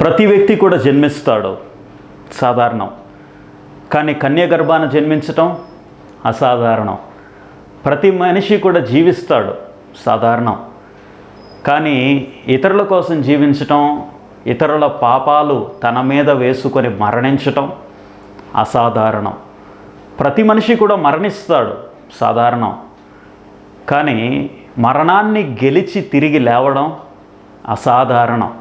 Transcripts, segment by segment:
ప్రతి వ్యక్తి కూడా జన్మిస్తాడు, సాధారణం. కానీ కన్య గర్భాన జన్మించటం అసాధారణం. ప్రతి మనిషి కూడా జీవిస్తాడు, సాధారణం. కానీ ఇతరుల కోసం జీవించటం, ఇతరుల పాపాలు తన మీద వేసుకొని మరణించటం అసాధారణం. ప్రతి మనిషి కూడా మరణిస్తాడు, సాధారణం. కానీ మరణాన్ని గెలిచి తిరిగి లేవడం అసాధారణం.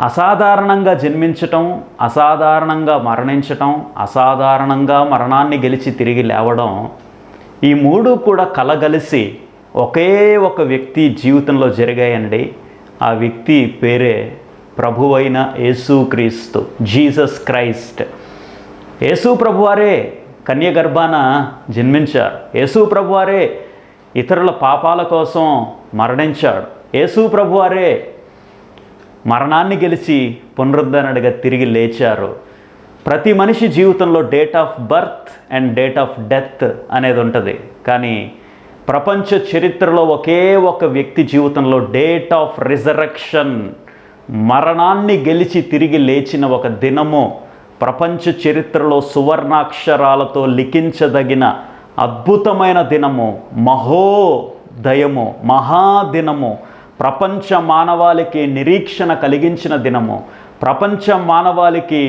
అసాధారణంగా జన్మించటం, అసాధారణంగా మరణించటం, అసాధారణంగా మరణాన్ని గెలిచి తిరిగి లేవడం, ఈ మూడు కూడా కలగలిసి ఒకే ఒక వ్యక్తి జీవితంలో జరిగాయండి. ఆ వ్యక్తి పేరే ప్రభువైన యేసుక్రీస్తు, జీసస్ క్రైస్ట్. యేసు ప్రభువారే కన్య గర్భాన జన్మించారు. యేసు ప్రభువారే ఇతరుల పాపాల కోసం మరణించాడు. యేసు ప్రభువారే మరణాన్ని గెలిచి పునరుద్ధరణగా తిరిగి లేచారు. ప్రతి మనిషి జీవితంలో date of birth and date of death అనేది ఉంటుంది. కానీ ప్రపంచ చరిత్రలో ఒకే ఒక వ్యక్తి జీవితంలో డేట్ ఆఫ్ రిజరక్షన్, మరణాన్ని గెలిచి తిరిగి లేచిన ఒక దినము ప్రపంచ చరిత్రలో సువర్ణాక్షరాలతో లిఖించదగిన అద్భుతమైన దినము, మహోదయము, మహాదినము, ప్రపంచ మానవాళికి నిరీక్షణ కలిగించిన దినము, ప్రపంచ మానవాళికి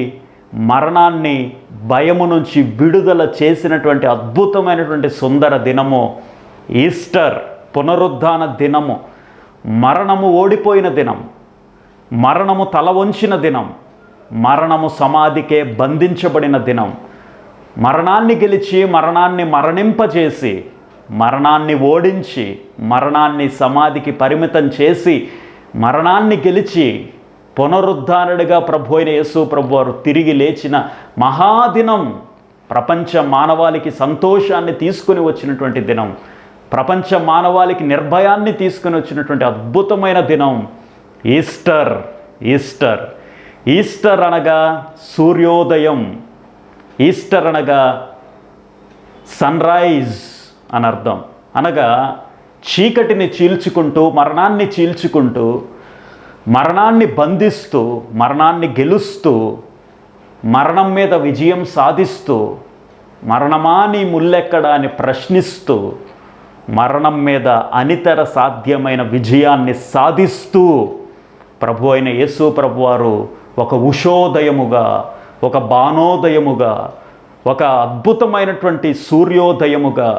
మరణాన్ని, భయము నుంచి విడుదల చేసినటువంటి అద్భుతమైనటువంటి సుందర దినము ఈస్టర్, పునరుద్ధాన దినము. మరణము ఓడిపోయిన దినం, మరణము తల వంచిన దినం, మరణము సమాధికే బంధించబడిన దినం. మరణాన్ని గెలిచి, మరణాన్ని మరణింపజేసి, మరణాన్ని ఓడించి, మరణాన్ని సమాధికి పరిమితం చేసి, మరణాన్ని గెలిచి పునరుద్ధానుడిగా ప్రభు అయిన యేసు ప్రభువారు తిరిగి లేచిన మహాదినం, ప్రపంచ మానవాళికి సంతోషాన్ని తీసుకుని వచ్చినటువంటి దినం, ప్రపంచ మానవాళికి నిర్భయాన్ని తీసుకుని వచ్చినటువంటి అద్భుతమైన దినం ఈస్టర్. ఈస్టర్ ఈస్టర్ అనగా సూర్యోదయం, ఈస్టర్ అనగా సన్రైజ్ అని అర్థం. అనగా చీకటిని చీల్చుకుంటూ, మరణాన్ని చీల్చుకుంటూ, మరణాన్ని బంధిస్తూ, మరణాన్ని గెలుస్తూ, మరణం మీద విజయం సాధిస్తూ, మరణమా నీ ముల్లెక్కడా అని ప్రశ్నిస్తూ, మరణం మీద అనితర సాధ్యమైన విజయాన్ని సాధిస్తూ ప్రభు అయిన యేసు ప్రభువారు ఒక ఉషోదయముగా, ఒక బాణోదయముగా, ఒక అద్భుతమైనటువంటి సూర్యోదయముగా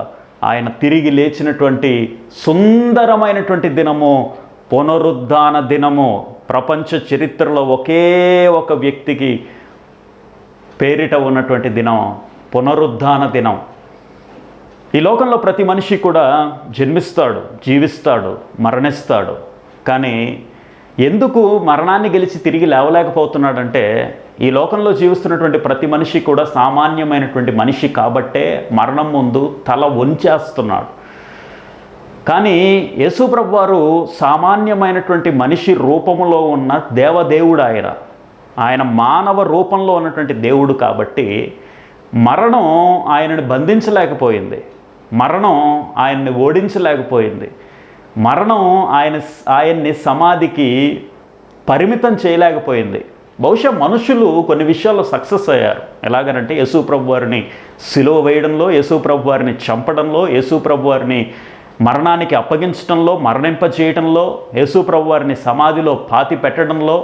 ఆయన తిరిగి లేచినటువంటి సుందరమైనటువంటి దినము పునరుద్ధాన దినము. ప్రపంచ చరిత్రలో ఒకే ఒక వ్యక్తికి పేరిట ఉన్నటువంటి దినం పునరుద్ధాన దినం. ఈ లోకంలో ప్రతి మనిషి కూడా జన్మిస్తాడు, జీవిస్తాడు, మరణిస్తాడు. కానీ ఎందుకు మరణాన్ని గెలిచి తిరిగి లేవలేకపోతున్నాడంటే, ఈ లోకంలో జీవిస్తున్నటువంటి ప్రతి మనిషి కూడా సామాన్యమైనటువంటి మనిషి కాబట్టే మరణం ముందు తల వంచేస్తున్నాడు. కానీ యేసు ప్రభువారు సామాన్యమైనటువంటి మనిషి రూపంలో ఉన్న దేవదేవుడు. ఆయన మానవ రూపంలో ఉన్నటువంటి దేవుడు కాబట్టి మరణం ఆయనని బంధించలేకపోయింది, మరణం ఆయన్ని ఓడించలేకపోయింది, మరణం ఆయన్ని సమాధికి పరిమితం చేయలేకపోయింది. బహుశా మనుషులు కొన్ని విషయాల్లో సక్సెస్ అయ్యారు. ఎలాగనంటే యేసు ప్రభువారిని సిలువ వేయడంలో, యేసు ప్రభువారిని చంపడంలో, యేసు ప్రభువారిని మరణానికి అప్పగించడంలో, మరణింపజేయడంలో, యేసు ప్రభువారిని సమాధిలో పాతి పెట్టడంలో,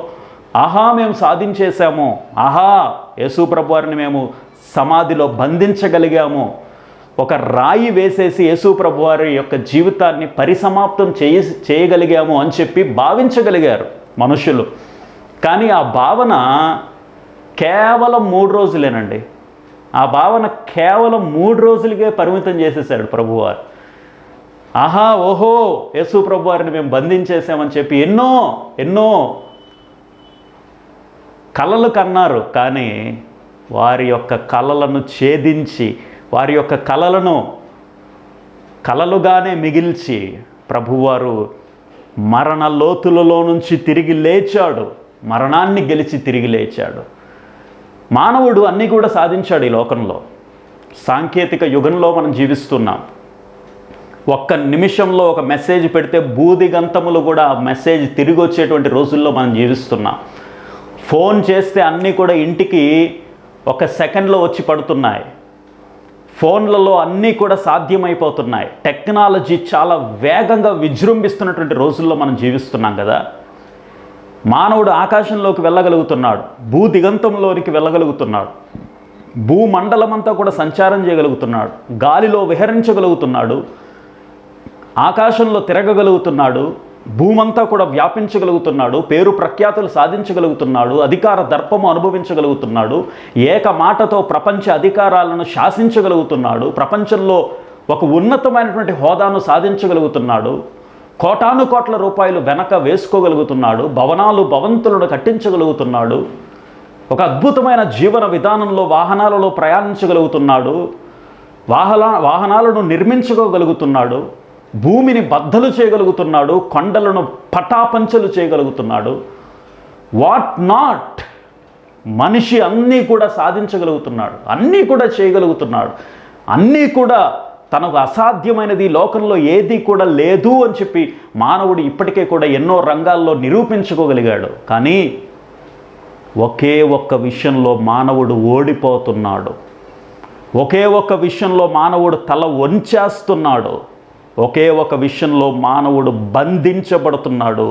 ఆహా మేము సాధించేశాము, ఆహా యేసు ప్రభువారిని మేము సమాధిలో బంధించగలిగాము, ఒక రాయి వేసేసి యేసు ప్రభువారి యొక్క జీవితాన్ని పరిసమాప్తం చేయగలిగాము అని చెప్పి భావించగలిగారు మనుషులు. కానీ ఆ భావన కేవలం 3 రోజులేనండి. ఆ భావన కేవలం 3 రోజులకే పరిమితం చేసేసాడు ప్రభువారు. ఆహా ఓహో యేసు ప్రభువారిని మేము బంధించేసామని చెప్పి ఎన్నో కలలు కన్నారు. కానీ వారి యొక్క కలలను ఛేదించి, వారి యొక్క కలలను కలలుగానే మిగిల్చి ప్రభువారు మరణ లోతులలో నుంచి తిరిగి లేచాడు, మరణాన్ని గెలిచి తిరిగి లేచాడు. మానవుడు అన్నీ కూడా సాధించాడు ఈ లోకంలో. సాంకేతిక యుగంలో మనం జీవిస్తున్నాం. ఒక్క నిమిషంలో ఒక మెసేజ్ పెడితే బూదిగంతములు కూడా ఆ మెసేజ్ తిరిగి వచ్చేటువంటి రోజుల్లో మనం జీవిస్తున్నాం. ఫోన్ చేస్తే అన్నీ కూడా ఇంటికి ఒక సెకండ్లో వచ్చి పడుతున్నాయి. ఫోన్లలో అన్నీ కూడా సాధ్యమైపోతున్నాయి. టెక్నాలజీ చాలా వేగంగా విజృంభిస్తున్నటువంటి రోజుల్లో మనం జీవిస్తున్నాం కదా. మానవుడు ఆకాశంలోకి వెళ్ళగలుగుతున్నాడు, భూదిగంతంలోనికి వెళ్ళగలుగుతున్నాడు, భూమండలమంతా కూడా సంచారం చేయగలుగుతున్నాడు, గాలిలో విహరించగలుగుతున్నాడు, ఆకాశంలో తిరగగలుగుతున్నాడు, భూమంతా కూడా వ్యాపించగలుగుతున్నాడు, పేరు ప్రఖ్యాతులు సాధించగలుగుతున్నాడు, అధికార దర్పము అనుభవించగలుగుతున్నాడు, ఏక మాటతో ప్రపంచ అధికారాలను శాసించగలుగుతున్నాడు, ప్రపంచంలో ఒక ఉన్నతమైనటువంటి హోదాను సాధించగలుగుతున్నాడు, కోటాను కోట్ల రూపాయలు వెనక వేసుకోగలుగుతున్నాడు, భవంతులను కట్టించగలుగుతున్నాడు, ఒక అద్భుతమైన జీవన విధానంలో వాహనాలలో ప్రయాణించగలుగుతున్నాడు, వాహనాలను నిర్మించుకోగలుగుతున్నాడు, భూమిని బద్దలు చేయగలుగుతున్నాడు, కొండలను పటాపంచలు చేయగలుగుతున్నాడు. వాట్ నాట్, మనిషి అన్నీ కూడా సాధించగలుగుతున్నాడు, అన్నీ కూడా చేయగలుగుతున్నాడు, అన్నీ కూడా తనకు అసాధ్యమైనది లోకంలో ఏది కూడా లేదు అని చెప్పి మానవుడు ఇప్పటికే కూడా ఎన్నో రంగాల్లో నిరూపించుకోగలిగాడు. కానీ ఒకే ఒక్క విషయంలో మానవుడు ఓడిపోతున్నాడు, ఒకే ఒక్క విషయంలో మానవుడు తల వంచేస్తున్నాడు, ఒకే ఒక విషయంలో మానవుడు బంధించబడుతున్నాడు.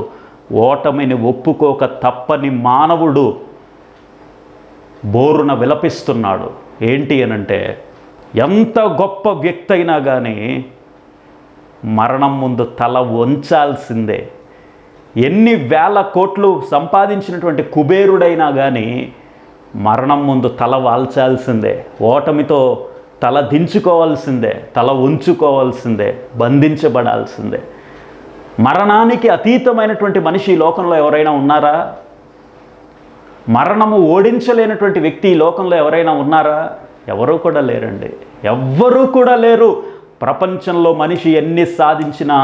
ఓటమిని ఒప్పుకోక తప్పని మానవుడు బోరున విలపిస్తున్నాడు. ఏంటి అనంటే, ఎంత గొప్ప వ్యక్తి అయినా కానీ మరణం ముందు తల వంచాల్సిందే. ఎన్ని వేల కోట్లు సంపాదించినటువంటి కుబేరుడైనా కానీ మరణం ముందు తల వాల్చాల్సిందే, ఓటమితో తల దించుకోవాల్సిందే, తల ఉంచుకోవాల్సిందే, బంధించబడాల్సిందే. మరణానికి అతీతమైనటువంటి మనిషి ఈ లోకంలో ఎవరైనా ఉన్నారా? మరణము ఓడించలేనటువంటి వ్యక్తి ఈ లోకంలో ఎవరైనా ఉన్నారా? ఎవరూ కూడా లేరండి, ఎవ్వరూ కూడా లేరు. ప్రపంచంలో మనిషి ఎన్ని సాధించినా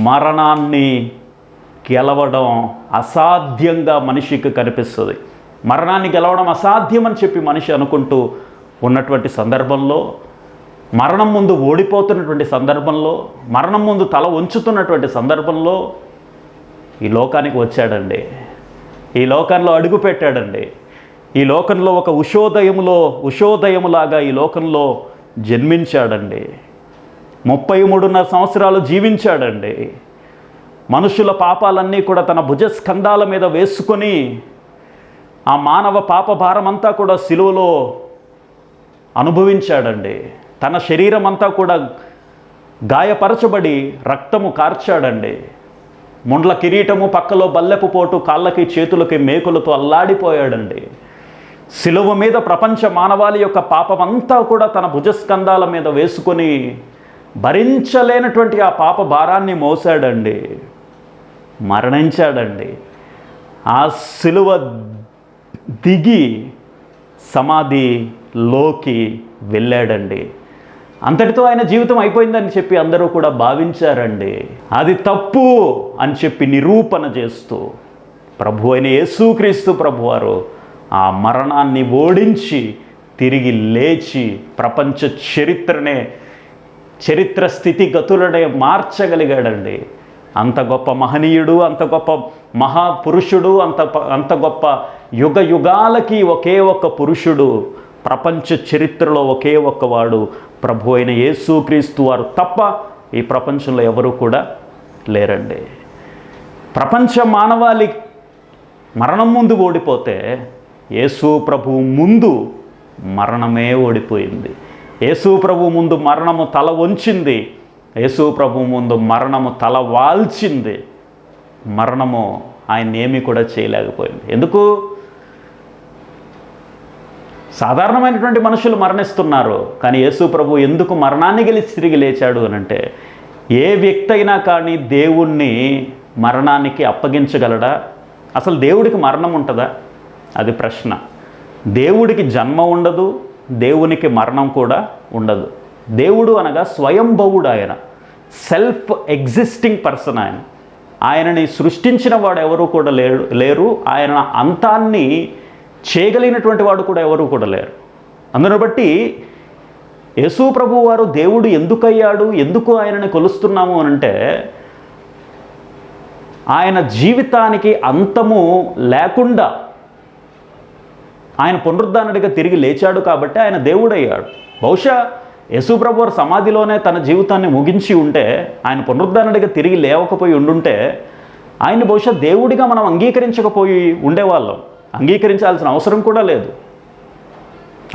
మరణాన్ని గెలవడం అసాధ్యంగా మనిషికి కనిపిస్తుంది. మరణాన్ని గెలవడం అసాధ్యం అని చెప్పి మనిషి అనుకుంటూ ఉన్నటువంటి సందర్భంలో, మరణం ముందు ఓడిపోతున్నటువంటి సందర్భంలో, మరణం ముందు తల ఉంచుతున్నటువంటి సందర్భంలో ఈ లోకానికి వచ్చాడండి, ఈ లోకంలో అడుగు పెట్టాడండి. ఈ లోకంలో ఒక ఉషోదయములాగా ఈ లోకంలో జన్మించాడండి. 33.5 సంవత్సరాలు జీవించాడండి. మనుషుల పాపాలన్నీ కూడా తన భుజస్కంధాల మీద వేసుకొని ఆ మానవ పాప భారమంతా కూడా సిలువలో అనుభవించాడండి. తన శరీరం అంతా కూడా గాయపరచబడి రక్తము కార్చాడండి. ముండ్ల కిరీటము, పక్కలో బల్లెపు పోటు, కాళ్ళకి చేతులకి మేకులతో అల్లాడిపోయాడండి. సిలువ మీద ప్రపంచ మానవాళి యొక్క పాపమంతా కూడా తన భుజస్కంధాల మీద వేసుకొని భరించలేనటువంటి ఆ పాప భారాన్ని మోసాడండి, మరణించాడండి. ఆ సిలువ దిగి సమాధిలోకి వెళ్ళాడండి. అంతటితో ఆయన జీవితం అయిపోయిందని చెప్పి అందరూ కూడా భావించారండి. అది తప్పు అని చెప్పి నిరూపణ చేస్తూ ప్రభు అయిన యేసుక్రీస్తు ప్రభువారు ఆ మరణాన్ని ఓడించి తిరిగి లేచి ప్రపంచ చరిత్ర స్థితిగతులనే మార్చగలిగాడండి. అంత గొప్ప మహనీయుడు, అంత గొప్ప మహాపురుషుడు, అంత గొప్ప యుగ యుగాలకి ఒకే ఒక్క పురుషుడు, ప్రపంచ చరిత్రలో ఒకే ఒక్కవాడు ప్రభు అయిన యేసుక్రీస్తు వారు తప్ప ఈ ప్రపంచంలో ఎవరు కూడా లేరండి. ప్రపంచ మానవాళి మరణం ముందు ఓడిపోతే యేసు ప్రభు ముందు మరణమే ఓడిపోయింది. యేసు ప్రభు ముందు మరణము తల వంచింది, యేసు ప్రభు ముందు మరణము తల వాల్చింది. మరణము ఆయన్ని ఏమీ కూడా చేయలేకపోయింది. ఎందుకు? సాధారణమైనటువంటి మనుషులు మరణిస్తున్నారు, కానీ యేసు ప్రభు ఎందుకు మరణాన్ని గెలిచి తిరిగి లేచాడు అనంటే, ఏ వ్యక్తి అయినా కానీ దేవుణ్ణి మరణానికి అప్పగించగలడా? అసలు దేవుడికి మరణం ఉంటుందా? అది ప్రశ్న. దేవుడికి జన్మ ఉండదు, దేవునికి మరణం కూడా ఉండదు. దేవుడు అనగా స్వయంభవుడు, ఆయన సెల్ఫ్ ఎగ్జిస్టింగ్ పర్సన్. ఆయనని సృష్టించిన వాడు ఎవరు కూడా లేరు. ఆయన అంతాన్ని చేయగలిగినటువంటి వాడు కూడా ఎవరు కూడా లేరు. అందును బట్టి యేసు ప్రభు వారు దేవుడు ఎందుకయ్యాడు, ఎందుకు ఆయనని కొలుస్తున్నాము అనంటే, ఆయన జీవితానికి అంతము లేకుండా ఆయన పునరుద్ధానుడిగా తిరిగి లేచాడు కాబట్టి ఆయన దేవుడయ్యాడు. బహుశా యేసుప్రభు వారు సమాధిలోనే తన జీవితాన్ని ముగించి ఉంటే, ఆయన పునరుద్ధానుడిగా తిరిగి లేవకపోయి ఉండుంటే, ఆయన్ని బహుశా దేవుడిగా మనం అంగీకరించకపోయి ఉండేవాళ్ళం. అంగీకరించాల్సిన అవసరం కూడా లేదు.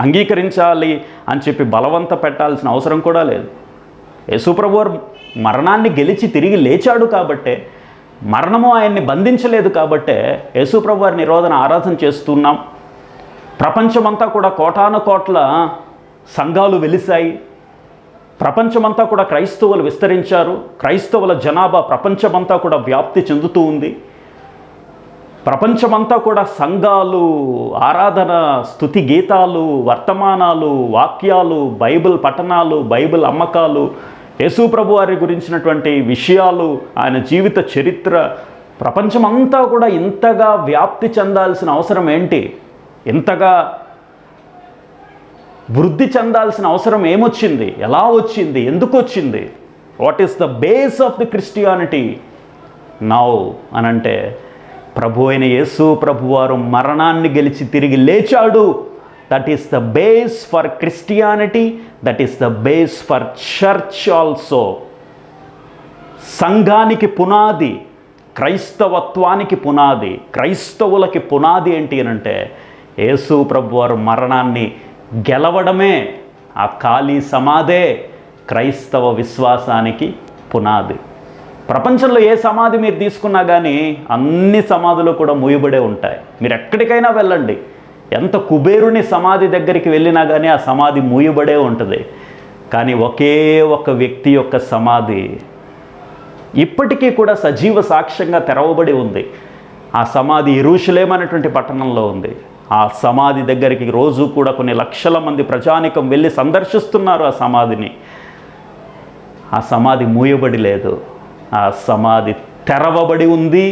అంగీకరించాలి అని చెప్పి బలవంత పెట్టాల్సిన అవసరం కూడా లేదు. యేసుప్రభు వారు మరణాన్ని గెలిచి తిరిగి లేచాడు కాబట్టే, మరణము ఆయన్ని బంధించలేదు కాబట్టే యేసుప్రభు వారి నిరోధన ఆరాధన చేస్తున్నాం. ప్రపంచమంతా కూడా కోటాను కోట్ల సంఘాలు వెలిశాయి. ప్రపంచమంతా కూడా క్రైస్తవులు విస్తరించారు. క్రైస్తవుల జనాభా ప్రపంచమంతా కూడా వ్యాప్తి చెందుతూ ఉంది. ప్రపంచమంతా కూడా సంఘాలు, ఆరాధన, స్తుతి గీతాలు, వర్తమానాలు, వాక్యాలు, బైబిల్ పఠనాలు, బైబిల్ అమ్మకాలు, యేసుప్రభు వారి గురించినటువంటి విషయాలు, ఆయన జీవిత చరిత్ర, ప్రపంచమంతా కూడా ఇంతగా వ్యాప్తి చెందాల్సిన అవసరం ఏంటి? ఇంతగా వృద్ధి చెందాల్సిన అవసరం ఏమొచ్చింది? ఎలా వచ్చింది? ఎందుకు వచ్చింది? What is the base of the Christianity now అనంటే, ప్రభు అయిన యేసు ప్రభువారు మరణాన్ని గెలిచి తిరిగి లేచాడు. That is the base for Christianity, that is the base for church also. సంఘానికి పునాది, క్రైస్తవత్వానికి పునాది, క్రైస్తవులకి పునాది ఏంటి అనంటే యేసు ప్రభువారు మరణాన్ని గెలవడమే. ఆ ఖాళీ సమాధే క్రైస్తవ విశ్వాసానికి పునాది. ప్రపంచంలో ఏ సమాధి మీరు తీసుకున్నా కానీ అన్ని సమాధులు కూడా మూయబడే ఉంటాయి. మీరు ఎక్కడికైనా వెళ్ళండి, ఎంత కుబేరుని సమాధి దగ్గరికి వెళ్ళినా కానీ ఆ సమాధి మూయబడే ఉంటుంది. కానీ ఒకే ఒక వ్యక్తి యొక్క సమాధి ఇప్పటికీ కూడా సజీవ సాక్ష్యంగా తెరవబడి ఉంది. ఆ సమాధి యెరూషలేము అనేటువంటి పట్టణంలో ఉంది. ఆ సమాధి దగ్గరికి రోజు కూడా కొన్ని లక్షల మంది ప్రజానికం వెళ్ళి సందర్శిస్తున్నారు ఆ సమాధిని. ఆ సమాధి మూయబడి లేదు, ఆ సమాధి తెరవబడి ఉంది.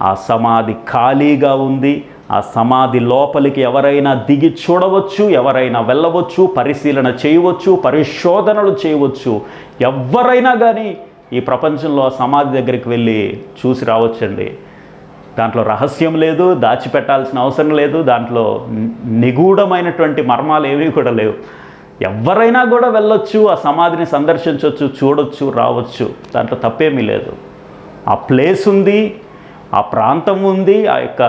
ఆ సమాధి ఖాళీగా ఉంది. ఆ సమాధి లోపలికి ఎవరైనా దిగి చూడవచ్చు, ఎవరైనా వెళ్ళవచ్చు, పరిశీలన చేయవచ్చు, పరిశోధనలు చేయవచ్చు. ఎవరైనా కానీ ఈ ప్రపంచంలో ఆ సమాధి దగ్గరికి వెళ్ళి చూసి రావచ్చండి. దాంట్లో రహస్యం లేదు, దాచిపెట్టాల్సిన అవసరం లేదు, దాంట్లో నిగూఢమైనటువంటి మర్మాలు ఏమీ కూడా లేవు. ఎవరైనా కూడా వెళ్ళొచ్చు, ఆ సమాధిని సందర్శించవచ్చు, చూడొచ్చు, రావచ్చు. దాంట్లో తప్పేమీ లేదు. ఆ ప్లేస్ ఉంది, ఆ ప్రాంతం ఉంది, ఆ యొక్క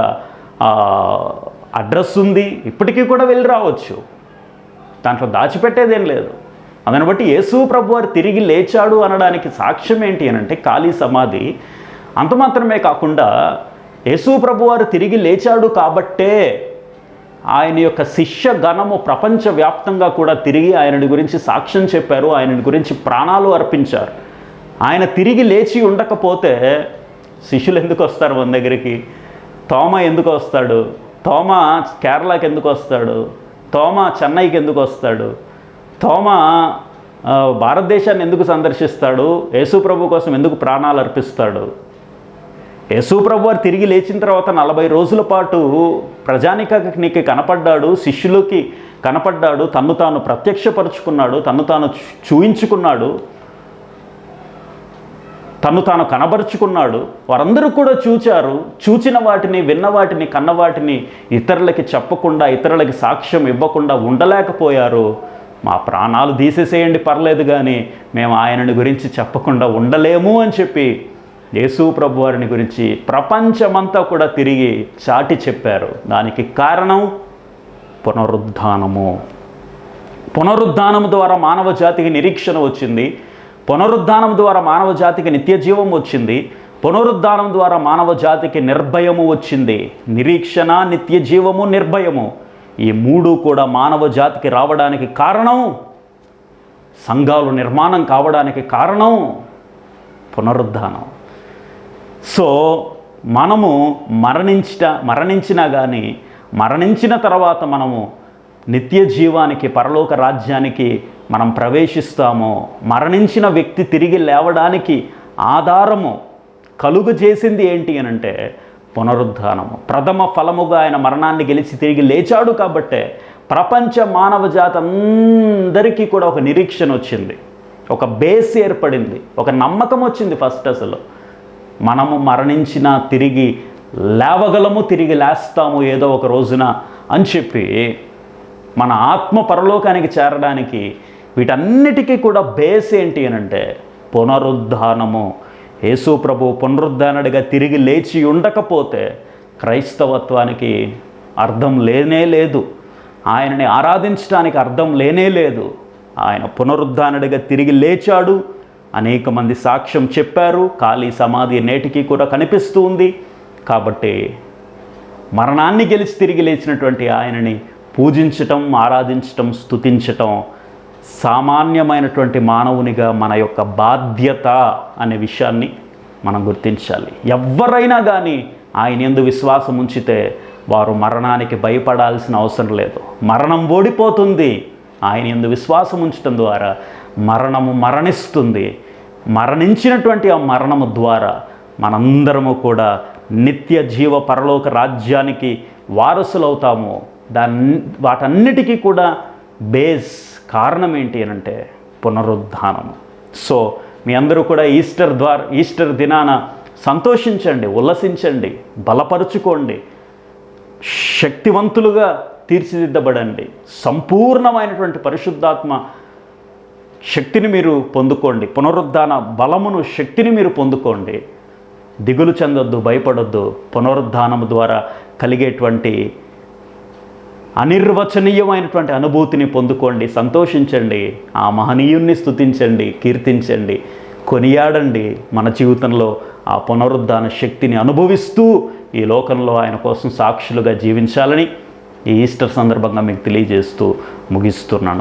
అడ్రస్ ఉంది, ఇప్పటికీ కూడా వెళ్ళి రావచ్చు. దాంట్లో దాచిపెట్టేదేం లేదు. అందుని బట్టి యేసు ప్రభు వారు తిరిగి లేచాడు అనడానికి సాక్ష్యం ఏంటి అని అంటే ఖాళీ సమాధి. అంత మాత్రమే కాకుండా యేసు ప్రభు వారు తిరిగి లేచాడు కాబట్టే ఆయన యొక్క శిష్య గణము ప్రపంచవ్యాప్తంగా కూడా తిరిగి ఆయనని గురించి సాక్ష్యం చెప్పారు, ఆయనని గురించి ప్రాణాలు అర్పించారు. ఆయన తిరిగి లేచి ఉండకపోతే శిష్యులు ఎందుకు వస్తారు మన దగ్గరికి? తోమా ఎందుకు వస్తాడు? తోమా కేరళకి ఎందుకు వస్తాడు? తోమా చెన్నైకి ఎందుకు వస్తాడు? తోమా భారతదేశాన్ని ఎందుకు సందర్శిస్తాడు? యేసు ప్రభు కోసం ఎందుకు ప్రాణాలు అర్పిస్తాడు? యేసు ప్రభు వారు తిరిగి లేచిన తర్వాత 40 రోజుల పాటు ప్రజానికానికి కనపడ్డాడు, శిష్యులకి కనపడ్డాడు, తన్ను తాను ప్రత్యక్షపరుచుకున్నాడు, తన్ను తాను చూయించుకున్నాడు, తన్ను తాను కనబరుచుకున్నాడు. వారందరూ కూడా చూచారు. చూచిన వాటిని, విన్న వాటిని, కన్న వాటిని ఇతరులకి చెప్పకుండా, ఇతరులకి సాక్ష్యం ఇవ్వకుండా ఉండలేకపోయారు. మా ప్రాణాలు తీసేసేయండి పర్లేదు, కానీ మేము ఆయనని గురించి చెప్పకుండా ఉండలేము అని చెప్పి యేసు ప్రభు వారిని గురించి ప్రపంచమంతా కూడా తిరిగి చాటి చెప్పారు. దానికి కారణం పునరుద్ధానము. పునరుద్ధానం ద్వారా మానవ జాతికి నిరీక్షణ వచ్చింది. పునరుద్ధానం ద్వారా మానవ జాతికి నిత్య జీవం వచ్చింది. పునరుద్ధానం ద్వారా మానవ జాతికి నిర్భయము వచ్చింది. నిరీక్షణ, నిత్య జీవము, నిర్భయము, ఈ మూడు కూడా మానవ జాతికి రావడానికి కారణం, సంఘాలు నిర్మాణం కావడానికి కారణం పునరుద్ధానం. సో మనము మరణించినా కానీ మరణించిన తర్వాత మనము నిత్య జీవానికి, పరలోక రాజ్యానికి మనం ప్రవేశిస్తాము. మరణించిన వ్యక్తి తిరిగి లేవడానికి ఆధారము కలుగజేసింది ఏంటి అని అంటే పునరుద్ధానము. ప్రథమ ఫలముగా ఆయన మరణాన్ని గెలిచి తిరిగి లేచాడు కాబట్టే ప్రపంచ మానవ జాతి అందరికీ కూడా ఒక నిరీక్షణ వచ్చింది, ఒక బేస్ ఏర్పడింది, ఒక నమ్మకం వచ్చింది. ఫస్ట్ అసలు మనము మరణించినా తిరిగి లేవగలము, తిరిగి లేస్తాము ఏదో ఒక రోజున అని చెప్పి మన ఆత్మ పరలోకానికి చేరడానికి వీటన్నిటికీ కూడా బేస్ ఏంటి అని అంటే పునరుద్ధానము. యేసు ప్రభు పునరుద్ధానుడిగా తిరిగి లేచి ఉండకపోతే క్రైస్తవత్వానికి అర్థం లేనే లేదు, ఆయనని ఆరాధించడానికి అర్థం లేనే లేదు. ఆయన పునరుద్ధానుడిగా తిరిగి లేచాడు, అనేక మంది సాక్ష్యం చెప్పారు, ఖాళీ సమాధి నేటికి కూడా కనిపిస్తూ ఉంది. కాబట్టి మరణాన్ని గెలిచి తిరిగి లేచినటువంటి ఆయనని పూజించటం, ఆరాధించటం, స్తుతించటం సామాన్యమైనటువంటి మానవునిగా మన యొక్క బాధ్యత అనే విషయాన్ని మనం గుర్తించాలి. ఎవరైనా కానీ ఆయన యందు విశ్వాసం ఉంచితే వారు మరణానికి భయపడాల్సిన అవసరం లేదు. మరణం ఓడిపోతుంది. ఆయన యందు విశ్వాసం ఉంచటం ద్వారా మరణము మరణిస్తుంది. మరణించినటువంటి ఆ మరణము ద్వారా మనందరము కూడా నిత్య జీవ పరలోక రాజ్యానికి వారసులవుతాము. వాటన్నిటికీ కూడా బేస్ కారణం ఏంటి అని అంటే పునరుద్ధానము. సో మీ అందరూ కూడా ఈస్టర్ దినాన సంతోషించండి, ఉల్లసించండి, బలపరుచుకోండి, శక్తివంతులుగా తీర్చిదిద్దబడండి. సంపూర్ణమైనటువంటి పరిశుద్ధాత్మ శక్తిని మీరు పొందుకోండి. పునరుద్ధాన బలమును, శక్తిని మీరు పొందుకోండి. దిగులు చెందొద్దు, భయపడొద్దు. పునరుద్ధానము ద్వారా కలిగేటువంటి అనిర్వచనీయమైనటువంటి అనుభూతిని పొందుకోండి, సంతోషించండి, ఆ మహనీయుణ్ణి స్తుతించండి, కీర్తించండి, కొనియాడండి. మన జీవితంలో ఆ పునరుద్ధాన శక్తిని అనుభవిస్తూ ఈ లోకంలో ఆయన కోసం సాక్షులుగా జీవించాలని ఈ ఈస్టర్ సందర్భంగా మీకు తెలియజేస్తూ ముగిస్తున్నాను.